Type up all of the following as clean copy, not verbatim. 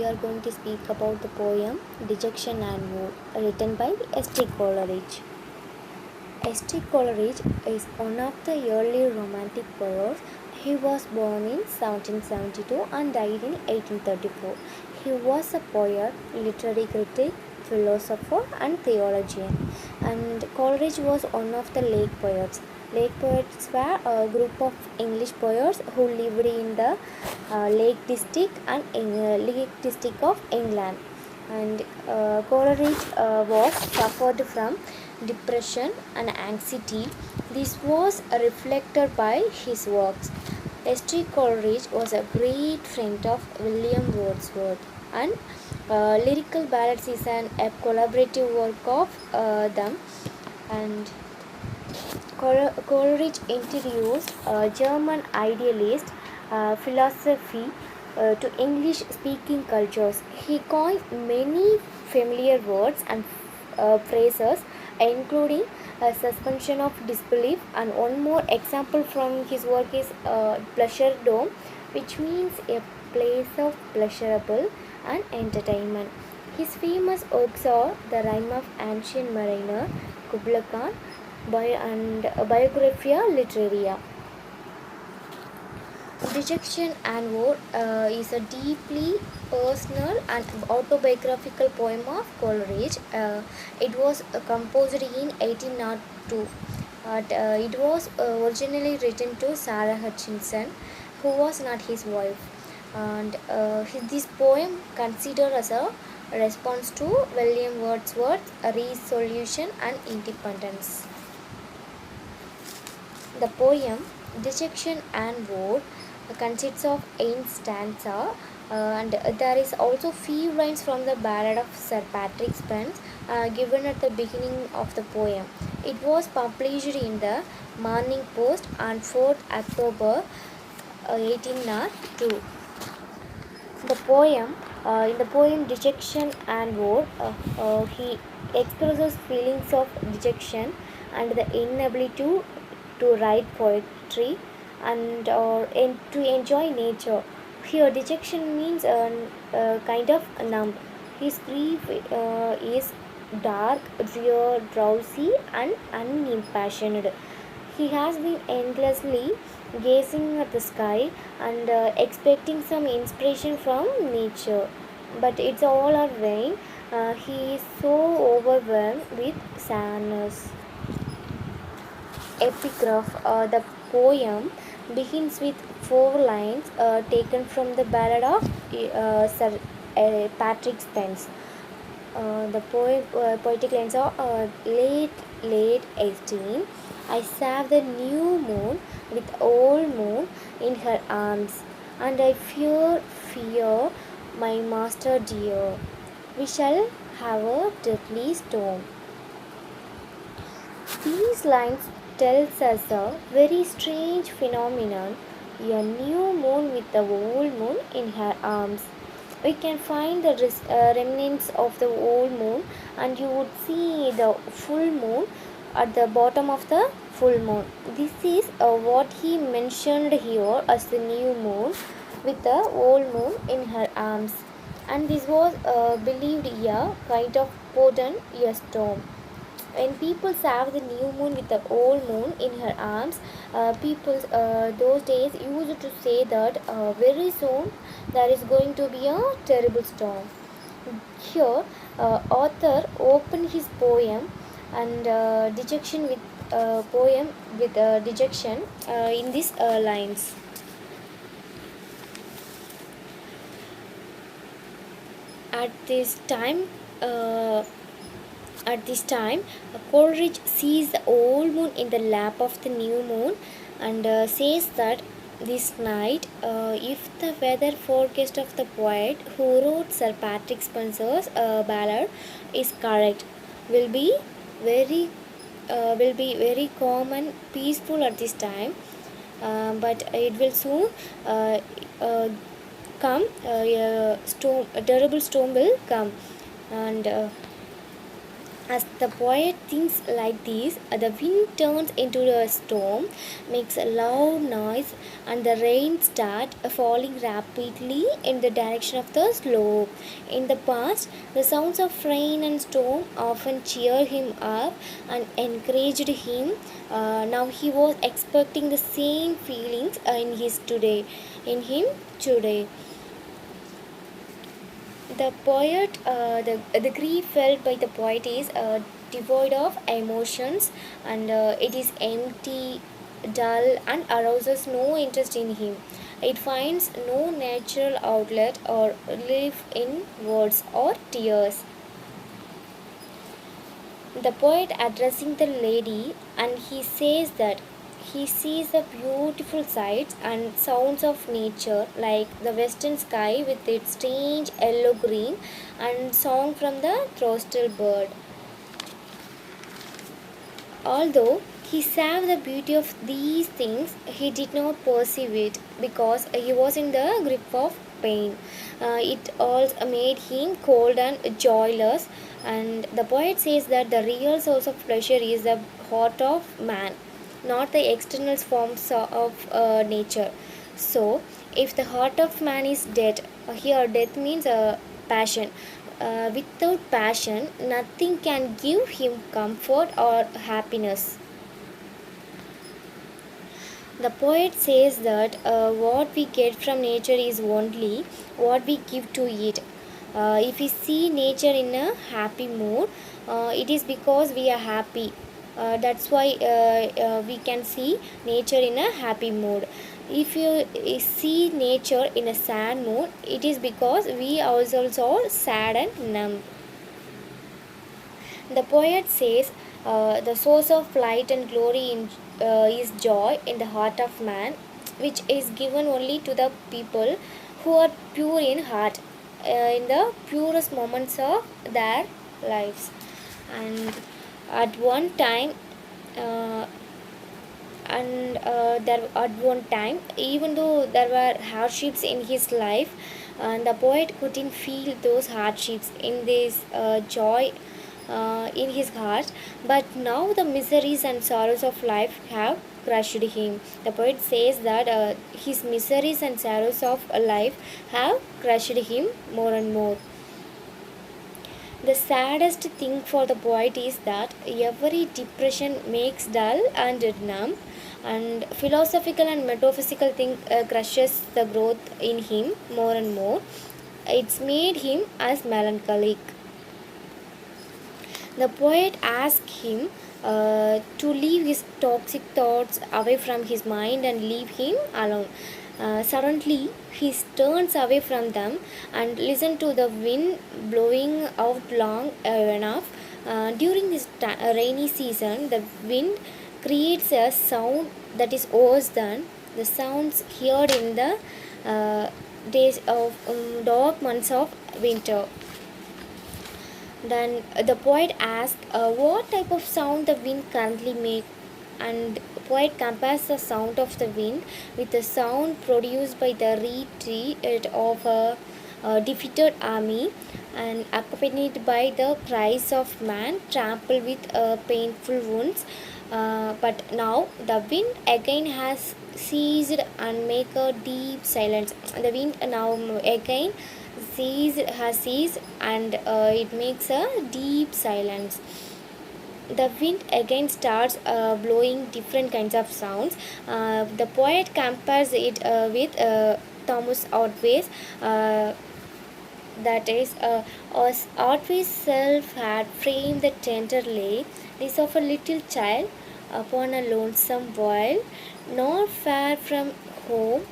are going to speak about the poem Dejection and Woe, written by S.T. Coleridge. S.T. Coleridge is one of the early romantic poets. He was born in 1772 and died in 1834. He was a poet, literary critic, philosopher, and theologian. And Coleridge was one of the Lake Poets. Lake Poets were a group of English poets who lived in the Lake District and Lake District of England. And Coleridge was suffered from depression and anxiety. This was reflected by his works. S.T. Coleridge was a great friend of William Wordsworth, and Lyrical Ballads is a collaborative work of them. And Coleridge introduced German idealist philosophy to English speaking cultures. He coined many familiar words and phrases, including suspension of disbelief. And one more example from his work is pleasure dome, which means a place of pleasurable and entertainment. His famous works are The Rime of Ancient Mariner, Kubla Khan, and Biographia Literaria. Dejection and Woe is a deeply personal and autobiographical poem of Coleridge. It was composed in 1802. It was originally written to Sarah Hutchinson, who was not his wife. And this poem considered as a response to William Wordsworth's resolution and independence. The poem Dejection and Woe consists of 8 stanzas, and there is also few lines from the ballad of Sir Patrick Spens given at the beginning of the poem. It was published in the Morning Post on 4th October 1802. In the poem Dejection and Woe, he expresses feelings of dejection and the inability to write poetry and to enjoy nature. Here, dejection means a kind of numb. His grief is dark, drear, drowsy, and unimpassioned. He has been endlessly gazing at the sky and expecting some inspiration from nature, but it's all a vain. He is so overwhelmed with sadness. Epigraph. The poem begins with 4 lines taken from the ballad of Sir Patrick Spens. The poetic lines are late 18. I saw the new moon with old moon in her arms, and I fear my master dear. We shall have a deadly storm. These lines tells us a very strange phenomenon, a new moon with the old moon in her arms. We can find the remnants of the old moon, and you would see the full moon at the bottom of the full moon. This is what he mentioned here as the new moon with the old moon in her arms, and this was believed a kind of potent a storm. When people saw the new moon with the old moon in her arms, people those days used to say that very soon there is going to be a terrible storm. Here, author opened his poem and dejection with poem with dejection in these lines. At this time. At this time, Coleridge sees the old moon in the lap of the new moon and says that this night, if the weather forecast of the poet who wrote Sir Patrick Spenser's ballad is correct, will be very calm and peaceful at this time, but it will soon come. A terrible storm will come, and As the poet thinks like this, the wind turns into a storm, makes a loud noise, and the rain starts falling rapidly in the direction of the slope. In the past, the sounds of rain and storm often cheered him up and encouraged him. Now he was expecting the same feelings in him today. The grief felt by the poet is devoid of emotions, and it is empty, dull, and arouses no interest in him. It finds no natural outlet or relief in words or tears. The poet addressing the lady, and he says that he sees the beautiful sights and sounds of nature, like the western sky with its strange yellow green and song from the throstle bird. Although he saw the beauty of these things, he did not perceive it because he was in the grip of pain. It all made him cold and joyless. And the poet says that the real source of pleasure is the heart of man, not the external forms of nature. So, if the heart of man is dead, here death means passion. Without passion, nothing can give him comfort or happiness. The poet says that what we get from nature is only what we give to it. If we see nature in a happy mood, it is because we are happy. That's why we can see nature in a happy mood. If you see nature in a sad mood, it is because we ourselves are sad and numb. The poet says the source of light and glory is joy in the heart of man, which is given only to the people who are pure in heart, in the purest moments of their lives. And at one time, uh, there at one time, even though there were hardships in his life, and the poet couldn't feel those hardships in this joy in his heart. But now the miseries and sorrows of life have crushed him. The poet says that his miseries and sorrows of life have crushed him more and more. The saddest thing for the poet is that every depression makes dull and numb, and philosophical and metaphysical thing crushes the growth in him more and more. It's made him as melancholic. The poet asks him to leave his toxic thoughts away from his mind and leave him alone. Suddenly, he turns away from them and listens to the wind blowing out long enough. During this rainy season, the wind creates a sound that is worse than the sounds heard in the days of dark months of winter. Then the poet asks what type of sound the wind currently makes, and the poet compares the sound of the wind with the sound produced by the retreat of a defeated army, and accompanied by the cries of man trampled with painful wounds. But now the wind again has ceased and make a deep silence. The wind now again has ceased, and it makes a deep silence. The wind again starts blowing different kinds of sounds. The poet compares it with Thomas Otway's, that is, as Otway's self had framed the tender lace of a little child upon a lonesome wild, not far from home,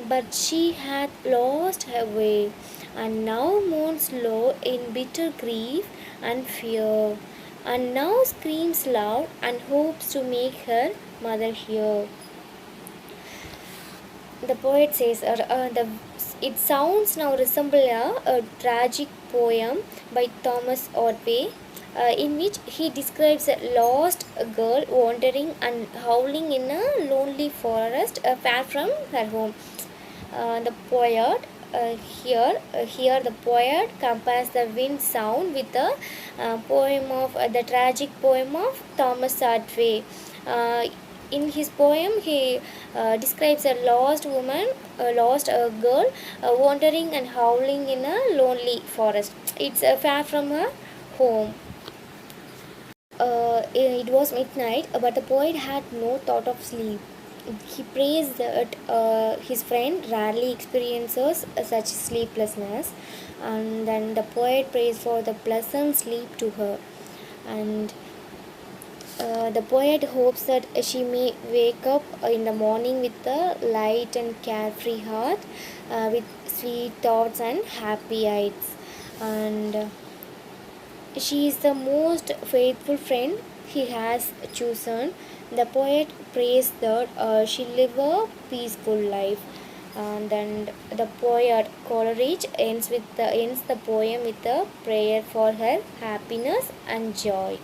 but she had lost her way, and now mourns low in bitter grief and fear, and now screams loud and hopes to make her mother hear. The poet says it sounds now resemble a tragic poem by Thomas Otway, in which he describes a lost girl wandering and howling in a lonely forest far from her home. The poet Here the poet compares the wind sound with the poem of the tragic poem of Thomas Sadway. Uh, in his poem, he describes a lost woman, a lost girl, wandering and howling in a lonely forest. It's far from her home. It was midnight, but the poet had no thought of sleep. He prays that his friend rarely experiences such sleeplessness, and then the poet prays for the pleasant sleep to her. And the poet hopes that she may wake up in the morning with a light and carefree heart, with sweet thoughts and happy eyes. And she is the most faithful friend he has chosen. The poet prays that she live a peaceful life. And then the poet Coleridge ends the poem with a prayer for her happiness and joy.